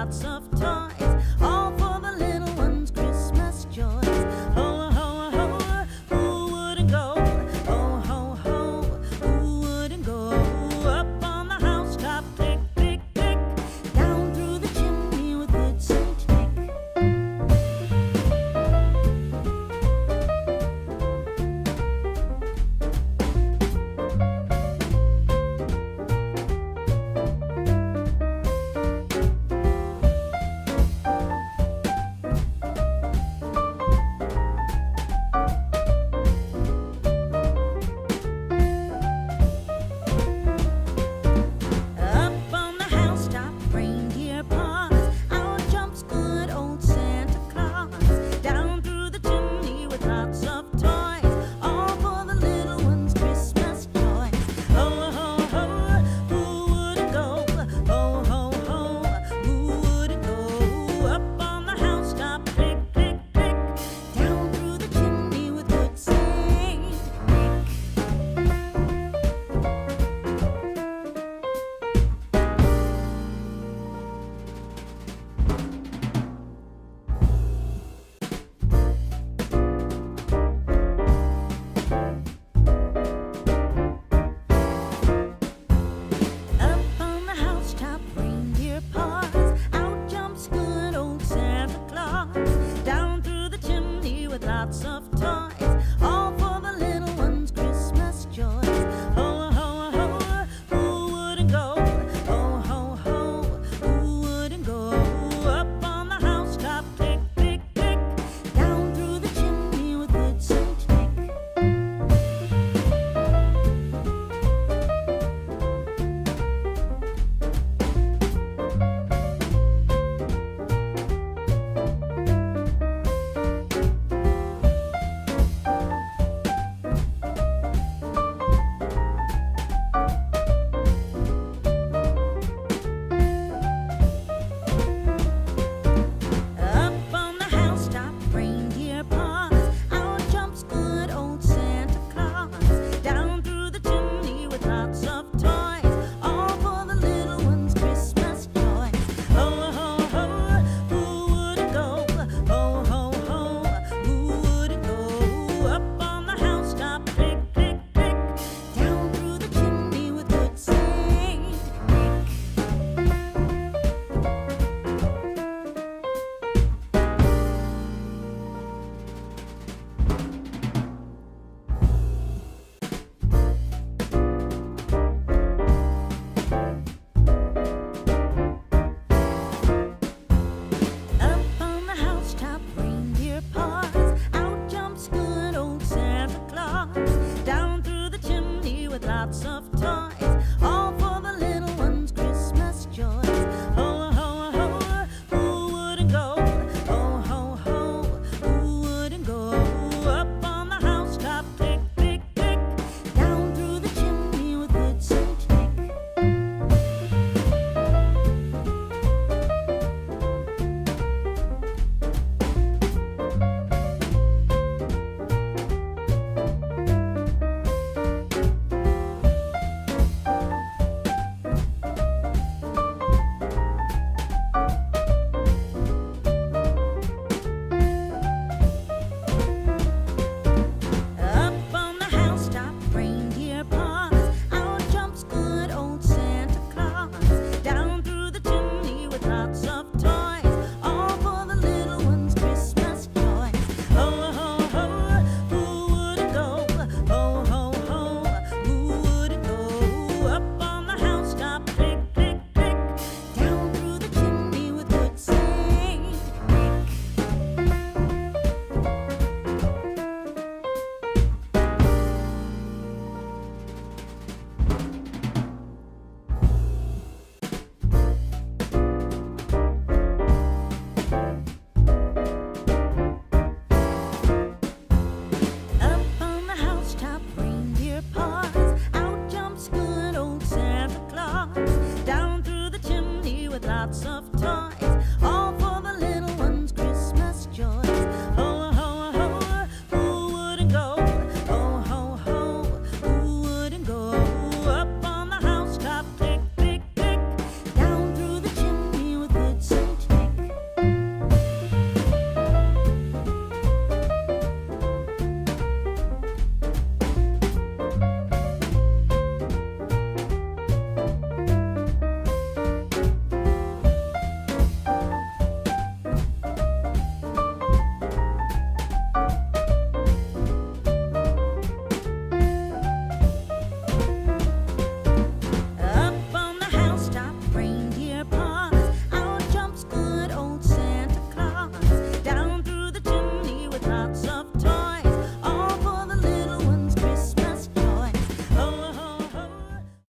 lots of toys, all for the little ones' Christmas joys. Ho, ho, ho, who wouldn't go? Ho, ho, ho, who wouldn't go? Up on the housetop, click, click, click, down through the chimney with good Saint Nick. Up on the housetop, reindeer paws, out jumps good old Santa Claus. Down through the chimney with lots of toys, all for the little ones' Christmas joys. Ho, ho, ho, who wouldn't go? Ho, ho, ho, who wouldn't go? Up on the housetop, click, click, click, down through the chimney with good Saint Nick. Up on the housetop, reindeer paws, out jumps good old Santa Claus. Down through the chimney with lots of toys, all for the little ones' Christmas joys. Ho, ho, ho, who wouldn't go? Ho, ho, ho, who wouldn't go? Up on the housetop, click, click, click, down through the chimney with good Saint Nick. Up on the housetop, reindeer paws, out jumps good old Santa Claus. Down through the chimney with lots of toys, all for the little ones' Christmas joys. Ho, ho, ho, who wouldn't go? Ho, ho, ho, who wouldn't go? Up on the housetop, click, click, click, down through the chimney with good Saint Nick. Up on the housetop, reindeer paws, out jumps good old Santa Claus. Down through the chimney with lots of toys, all for the little ones' Christmas joys. Ho, ho, ho, who wouldn't go? Ho, ho, ho, who wouldn't go? Up on the housetop, click, click, click, down through the chimney with good Saint Nick. Up on the housetop, reindeer paws, out jumps good old Santa Claus. Down through the chimney with lots of toys, all for the little ones' Christmas joys. Ho, ho, ho, who wouldn't go? Ho, ho, ho, who wouldn't go? Up on the housetop, click, click, click, down through the chimney with good Saint Nick. Up on the housetop, reindeer paws, out jumps good old Santa Claus. Down through the chimney with lots of toys,